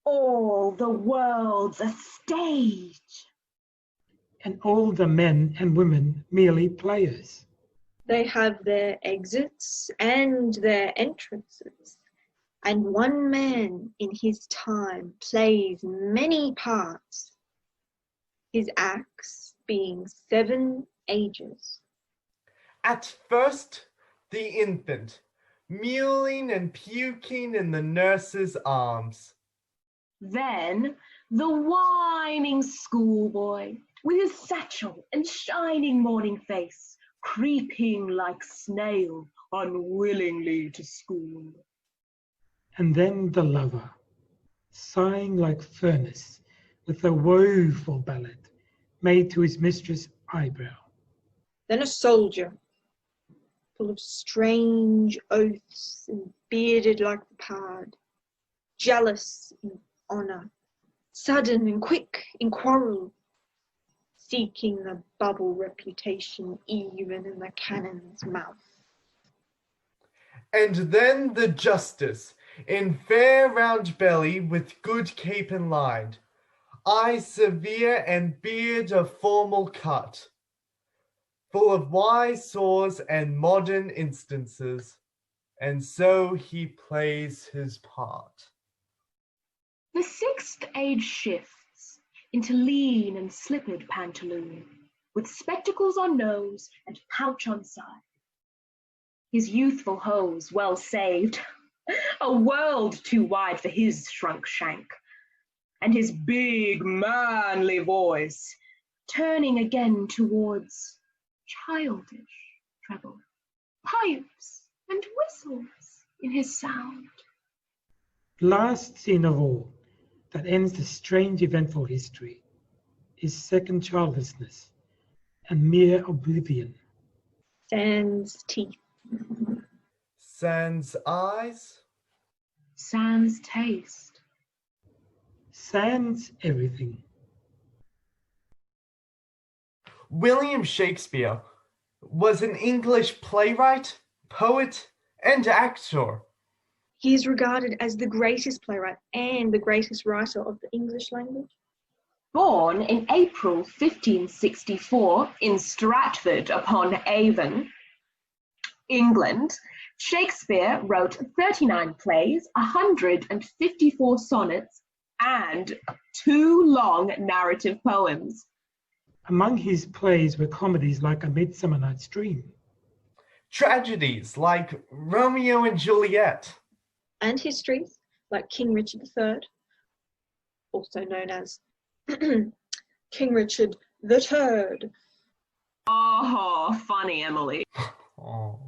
All the world's a stage. And all the men and women merely players. They have their exits and their entrances, and one man in his time plays many parts, his acts being 7 ages. At first, the infant, mewling and puking in the nurse's arms. Then the whining schoolboy, with his satchel and shining morning face, creeping like snail, unwillingly to school. And then the lover, sighing like furnace, with a woeful ballad made to his mistress' eyebrow. Then a soldier, full of strange oaths and bearded like the pard, jealous in honour, sudden and quick in quarrel, seeking a bubble reputation even in the cannon's mouth. And then the justice, in fair round belly with good cape and line, eyes severe and beard of formal cut, full of wise saws and modern instances, and so he plays his part. The 6th age shifts into lean and slippered pantaloon, with spectacles on nose and pouch on side. His youthful hose well saved, a world too wide for his shrunk shank, and his big manly voice turning again towards childish treble, pipes and whistles in his sound. Last scene of all, that ends the strange eventful history, is second childlessness and mere oblivion. Sans teeth. Sans eyes. Sans taste. Sans everything. William Shakespeare was an English playwright, poet, and actor. He is regarded as the greatest playwright and the greatest writer of the English language. Born in April 1564 in Stratford-upon-Avon, England, Shakespeare wrote 39 plays, 154 sonnets, and 2 long narrative poems. Among his plays were comedies like A Midsummer Night's Dream, Tragedies like Romeo and Juliet, And histories like King Richard III, also known as King Richard the Turd. Oh, funny, Emily. Oh.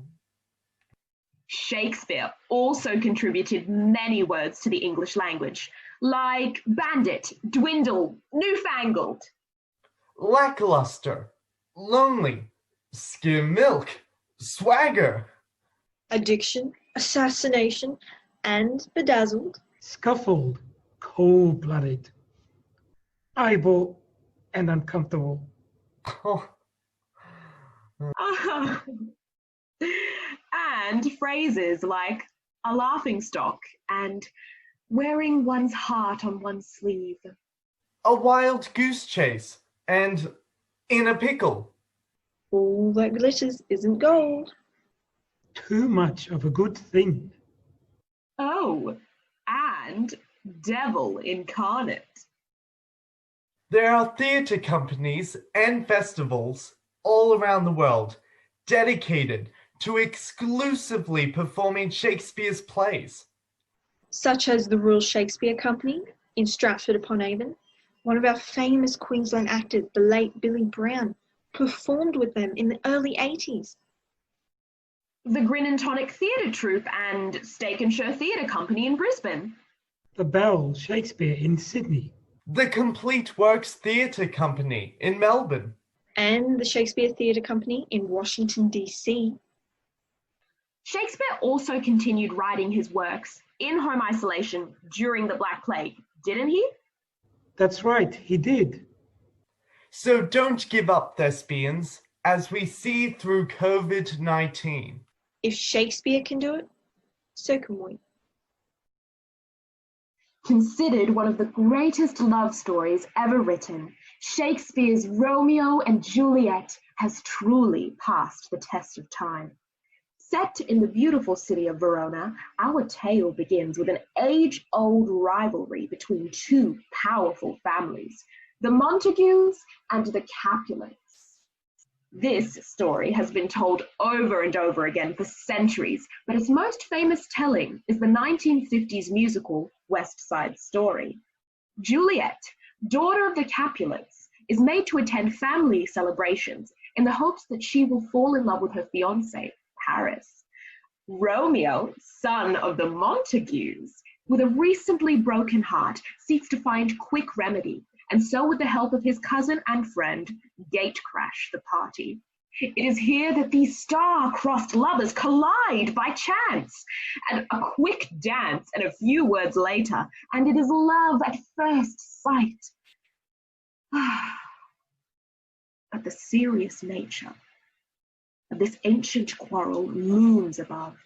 Shakespeare also contributed many words to the English language, like bandit, dwindle, newfangled. Lackluster, lonely, skim milk, swagger, Addiction, assassination, and bedazzled. scuffled, cold-blooded, eyeball, and uncomfortable. oh, And phrases like a laughingstock and wearing one's heart on one's sleeve. a wild goose chase, and in a pickle. All that glitters isn't gold. Too much of a good thing. Oh, and devil incarnate. There are theatre companies and festivals all around the world dedicated to exclusively performing Shakespeare's plays. Such as the Royal Shakespeare Company in Stratford-upon-Avon. One of our famous Queensland actors, the late Bille Brown, performed with them in the early 80s. The Grin and Tonic Theatre Troupe and Steak and Shire Theatre Company in Brisbane. The Bell Shakespeare in Sydney. The Complete Works Theatre Company in Melbourne. And the Shakespeare Theatre Company in Washington, D.C. Shakespeare also continued writing his works in home isolation during the Black Plague, didn't he? That's right, he did. So don't give up, thespians, as we see through COVID-19. If Shakespeare can do it, so can we. Considered one of the greatest love stories ever written, Shakespeare's Romeo and Juliet has truly passed the test of time. Set in the beautiful city of Verona, our tale begins with an age-old rivalry between two powerful families, the Montagues and the Capulets. This story has been told over and over again for centuries, but its most famous telling is the 1950s musical West Side Story. Juliet, daughter of the Capulets, is made to attend family celebrations in the hopes that she will fall in love with her fiancé, Paris. Romeo, son of the Montagues, with a recently broken heart, seeks to find quick remedy, and so with the help of his cousin and friend, gate-crash the party. It is here that these star-crossed lovers collide by chance, and a quick dance and a few words later, and it is love at first sight. But the serious nature of this ancient quarrel looms above.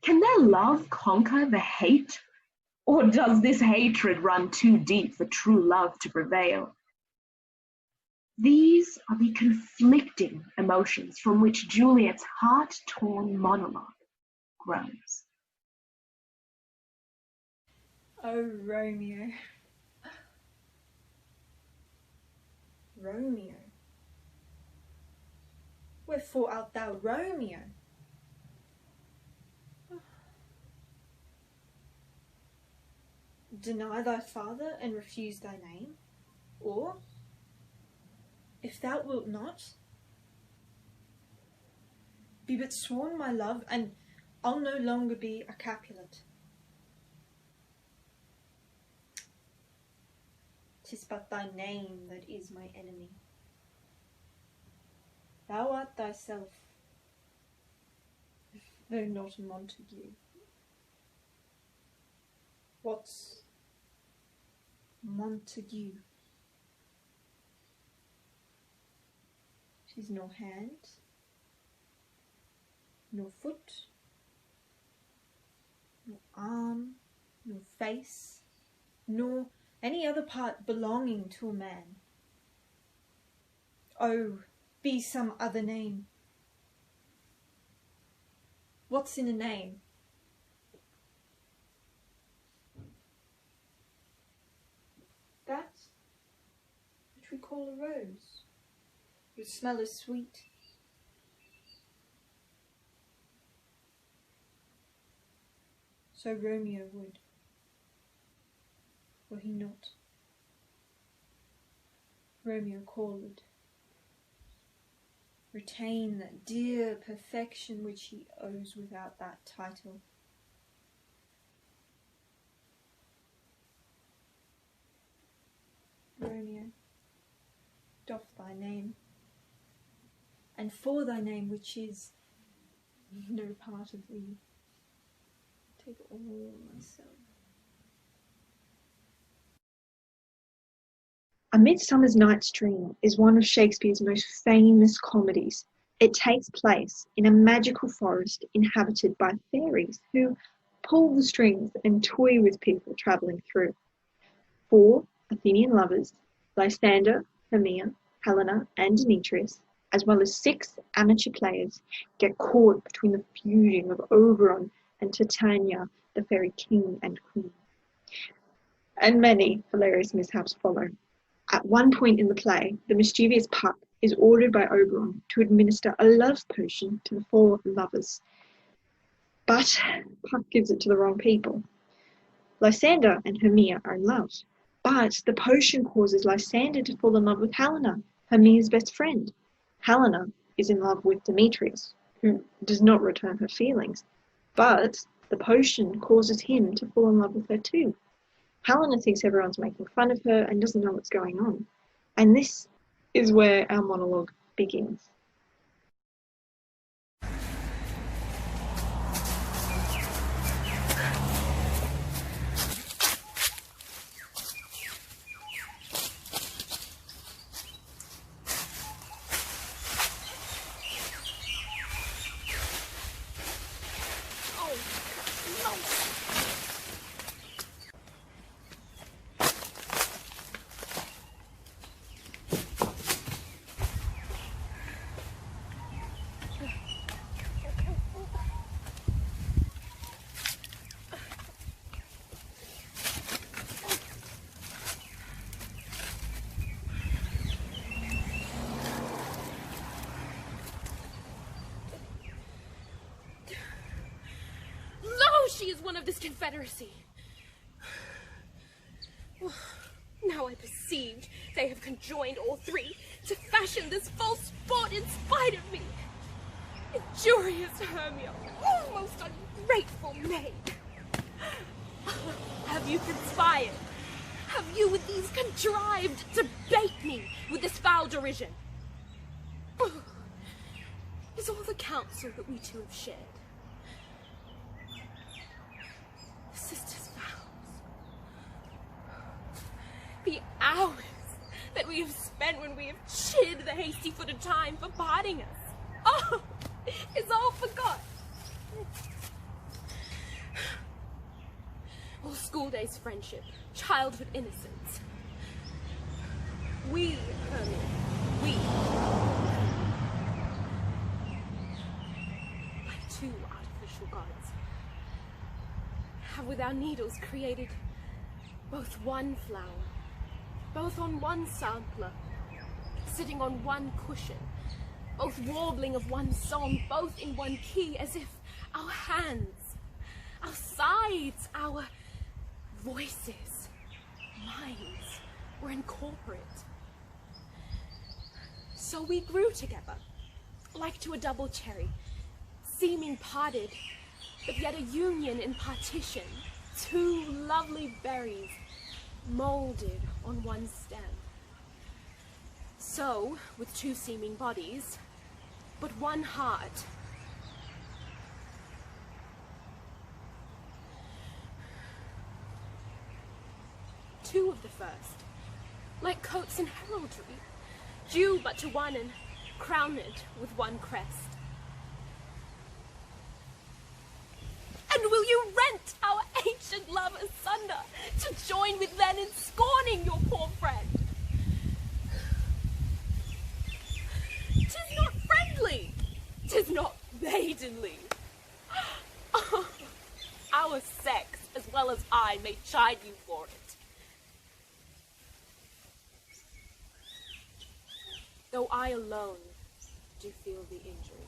Can their love conquer the hate? Or does this hatred run too deep for true love to prevail? These are the conflicting emotions from which Juliet's heart-torn monologue grows. Oh, Romeo. Romeo. Wherefore art thou Romeo? Deny thy father and refuse thy name? Or, if thou wilt not, be but sworn my love, and I'll no longer be a Capulet. 'Tis but thy name that is my enemy. Thou art thyself, though not a Montague. What's Montague? 'Tis nor hand, nor foot, nor arm, nor face, nor any other part belonging to a man. Oh, be some other name. What's in a name? That which we call a rose, whose smell is sweet. So Romeo would, were he not. Romeo called, retain that dear perfection which he owes without that title. Romeo, doff thy name, and for thy name which is no part of thee, take all myself. A Midsummer's Night's Dream is one of Shakespeare's most famous comedies. It takes place in a magical forest inhabited by fairies who pull the strings and toy with people travelling through. 4 Athenian lovers, Lysander, Hermia, Helena, and Demetrius, as well as 6 amateur players, get caught between the feuding of Oberon and Titania, the fairy king and queen. And many hilarious mishaps follow. At one point in the play, the mischievous Puck is ordered by Oberon to administer a love potion to the 4 lovers. But Puck gives it to the wrong people. Lysander and Hermia are in love, but the potion causes Lysander to fall in love with Helena, Hermia's best friend. Helena is in love with Demetrius, who does not return her feelings, but the potion causes him to fall in love with her too. Helena thinks everyone's making fun of her and doesn't know what's going on. And this is where our monologue begins. she is one of this confederacy. Now I perceived they have conjoined all three to fashion this false sport in spite of me. Injurious Hermia, most ungrateful maid. Have you conspired? Have you with these contrived to bait me with this foul derision? Is all the counsel that we two have shared? Sisters' vows. The hours that we have spent when we have chid the hasty-footed time for parting us. Oh, it's all forgot. All school days friendship, childhood innocence. We, Hermia, we, like two artificial gods, have with our needles created both one flower, both on one sampler, sitting on one cushion, both warbling of one song, both in one key, as if our hands, our sides, our voices, minds were incorporate. So we grew together, like to a double cherry, seeming parted, but yet a union in partition, two lovely berries molded on one stem. So, with two seeming bodies, but one heart. Two of the first, like coats in heraldry, due but to one and crowned with one crest. And will you rent our ancient love asunder, to join with them in scorning your poor friend? 'Tis not friendly, 'tis not maidenly. Oh, our sex, as well as I, may chide you for it. Though I alone do feel the injury.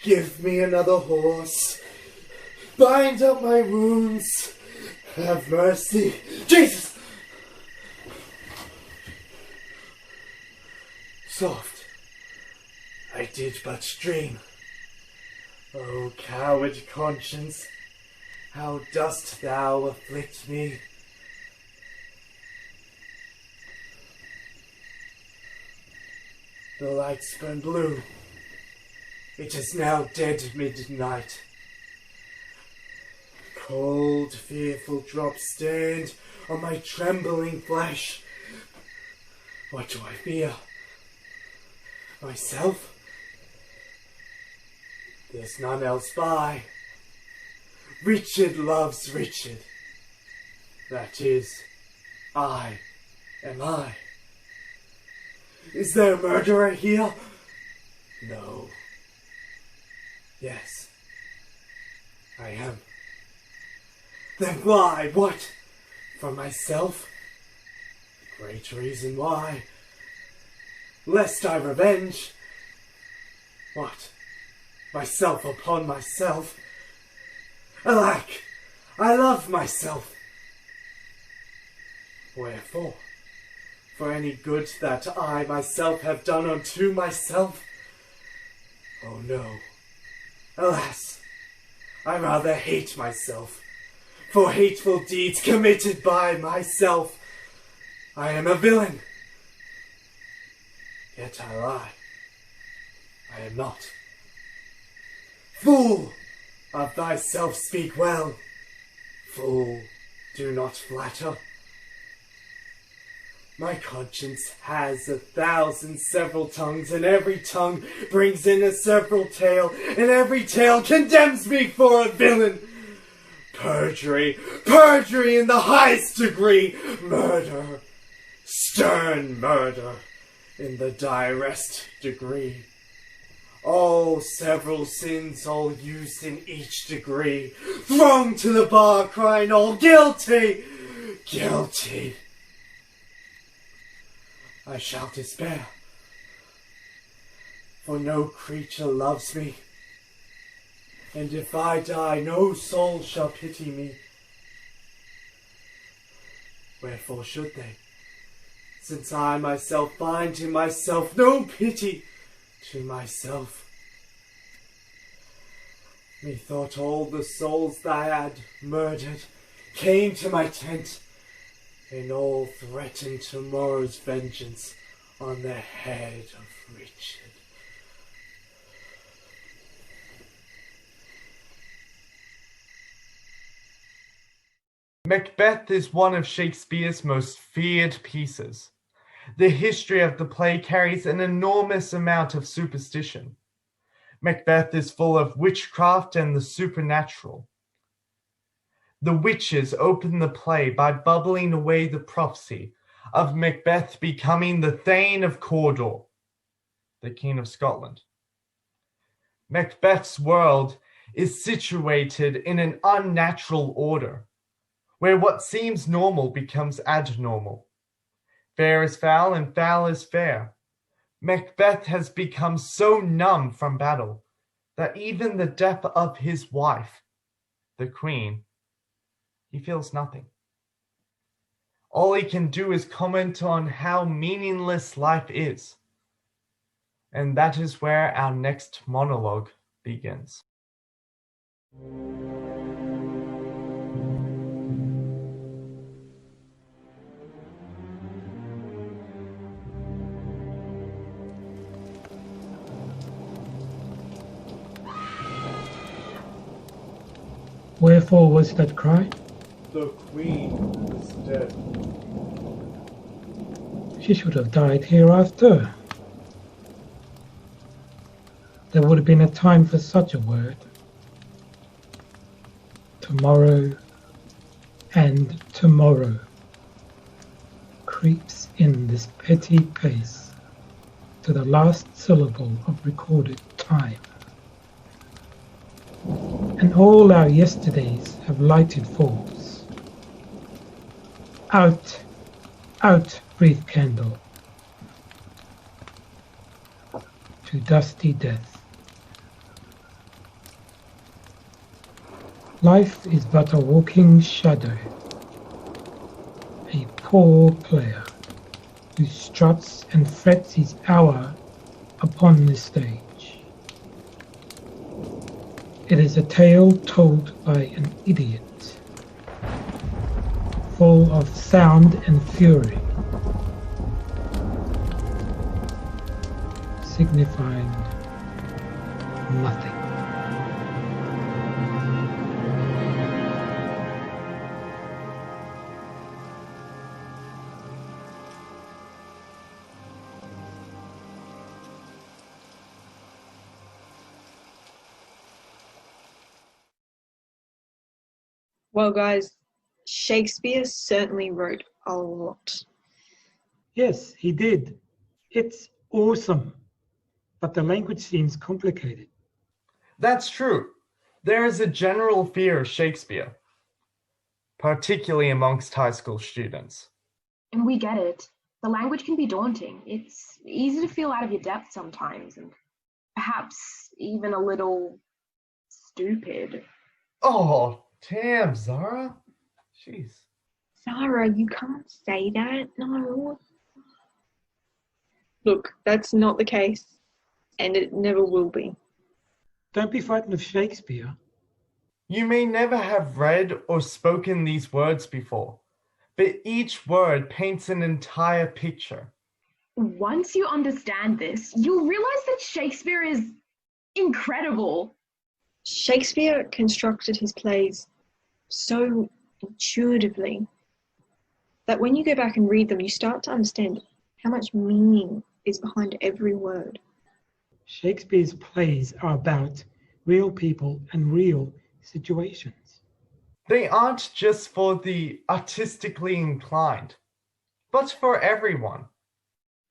Give me another horse. Bind up my wounds. Have mercy. Jesus! Soft. I did but dream. O coward conscience, how dost thou afflict me? The lights burn blue. It is now dead midnight. Cold, fearful drops stand on my trembling flesh. What do I fear? Myself? There's none else by. Richard loves Richard. That is, I am I. Is there a murderer here? No. Yes, I am. Then why? What? For myself? Great reason why. Lest I revenge. What? Myself upon myself? Alack, I love myself. Wherefore? For any good that I myself have done unto myself? Oh no. Alas, I rather hate myself, for hateful deeds committed by myself. I am a villain. Yet I lie. I am not. Fool, of thyself speak well. Fool, do not flatter. My conscience has 1,000 several tongues, and every tongue brings in a several tale, and every tale condemns me for a villain. Perjury, perjury in the highest degree, murder, stern murder in the direst degree. Oh, several sins, all used in each degree, thrown to the bar, crying all guilty, guilty. I shall despair, for no creature loves me, and if I die, no soul shall pity me. Wherefore should they, since I myself find in myself no pity to myself? Methought all the souls that I had murdered came to my tent, and all threatened tomorrow's vengeance on the head of Richard. Macbeth is one of Shakespeare's most feared pieces. The history of the play carries an enormous amount of superstition. Macbeth is full of witchcraft and the supernatural. The witches open the play by bubbling away the prophecy of Macbeth becoming the Thane of Cawdor, the King of Scotland. Macbeth's world is situated in an unnatural order, where what seems normal becomes abnormal. Fair is foul and foul is fair. Macbeth has become so numb from battle that even the death of his wife, the Queen, he feels nothing. All he can do is comment on how meaningless life is. And that is where our next monologue begins. Wherefore was that cry? The Queen is dead. She should have died hereafter. There would have been a time for such a word. Tomorrow and tomorrow creeps in this petty pace to the last syllable of recorded time. And all our yesterdays have lighted falls. Out, out, brief candle, to dusty death. Life is but a walking shadow, a poor player who struts and frets his hour upon the stage. It is a tale told by an idiot, full of sound and fury, signifying nothing. Well, guys, Shakespeare certainly wrote a lot. Yes, he did. It's awesome. But the language seems complicated. That's true. There is a general fear of Shakespeare, particularly amongst high school students. And we get it. The language can be daunting. It's easy to feel out of your depth sometimes, and perhaps even a little stupid. Oh, damn, Zara. Jeez. Zara, you can't say that. No. Look, that's not the case, and it never will be. Don't be frightened of Shakespeare. You may never have read or spoken these words before, but each word paints an entire picture. Once you understand this, you'll realize that Shakespeare is incredible. Shakespeare constructed his plays so intuitively that when you go back and read them, you start to understand how much meaning is behind every word. Shakespeare's plays are about real people and real situations. They aren't just for the artistically inclined, but for everyone.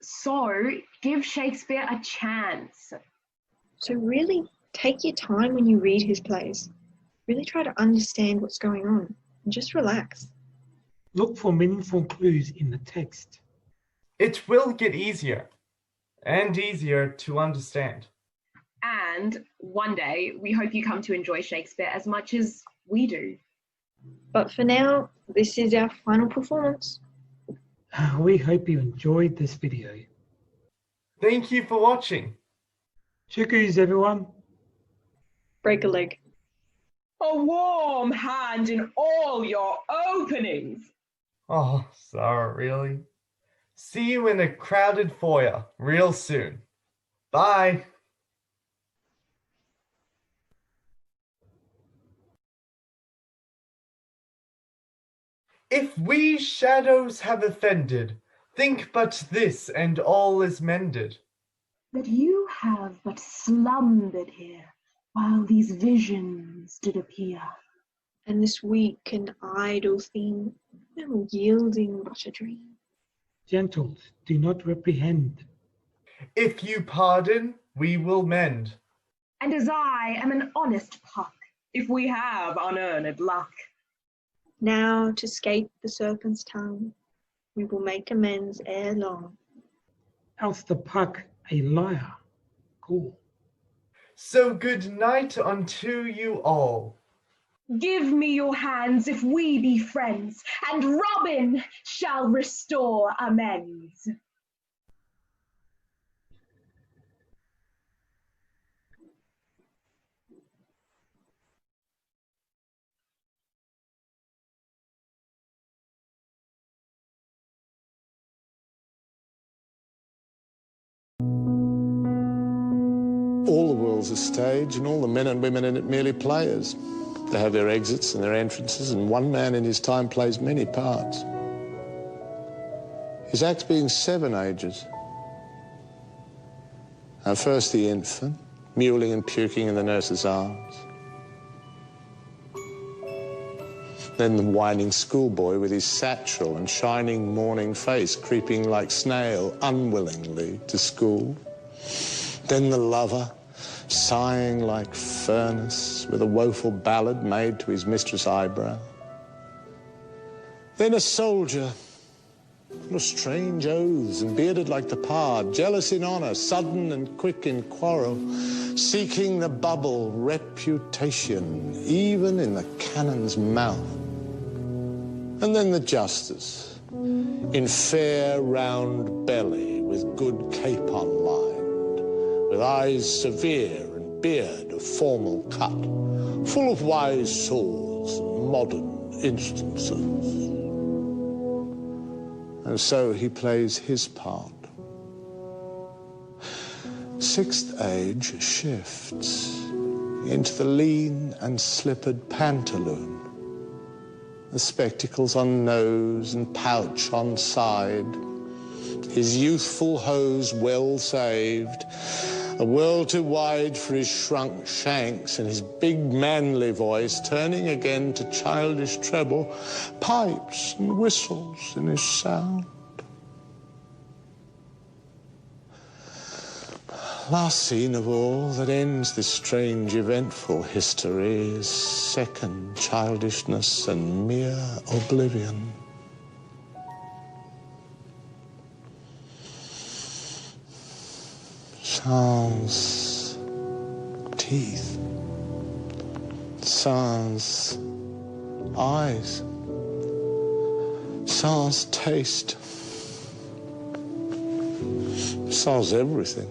So, give Shakespeare a chance. So really take your time when you read his plays. Really try to understand what's going on and just relax. Look for meaningful clues in the text. It will get easier and easier to understand. And one day, we hope you come to enjoy Shakespeare as much as we do. But for now, this is our final performance. We hope you enjoyed this video. Thank you for watching. Chukus, everyone. Break a leg. A warm hand in all your openings. Oh, Zara, really? See you in a crowded foyer real soon. Bye. If we shadows have offended, think but this, and all is mended. That you have but slumbered here, while these visions did appear. And this weak and idle theme, no yielding but a dream. Gentles, do not reprehend. If you pardon, we will mend. And as I am an honest puck, if we have unearned luck. Now to escape the serpent's tongue, we will make amends ere long. Else the puck a liar. Cool. So good night unto you all. Give me your hands if we be friends, and Robin shall restore amends. All the world's a stage, and all the men and women in it merely players. They have their exits and their entrances, and one man in his time plays many parts. His acts being 7 ages. First the infant, mewling and puking in the nurse's arms. Then the whining schoolboy with his satchel and shining morning face creeping like snail unwillingly to school. Then the lover, sighing like furnace with a woeful ballad made to his mistress' eyebrow. Then a soldier, full of strange oaths and bearded like the pard, jealous in honour, sudden and quick in quarrel, seeking the bubble reputation even in the cannon's mouth. And then the justice, in fair round belly with good capon lined, with eyes severe and beard of formal cut, full of wise saws and modern instances. And so he plays his part. 6th age shifts into the lean and slippered pantaloon, the spectacles on nose and pouch on side, his youthful hose well saved, a world too wide for his shrunk shanks, and his big manly voice turning again to childish treble, pipes and whistles in his sound. Last scene of all that ends this strange eventful history is second childishness and mere oblivion. Sans teeth, sans eyes, sans taste, sans everything.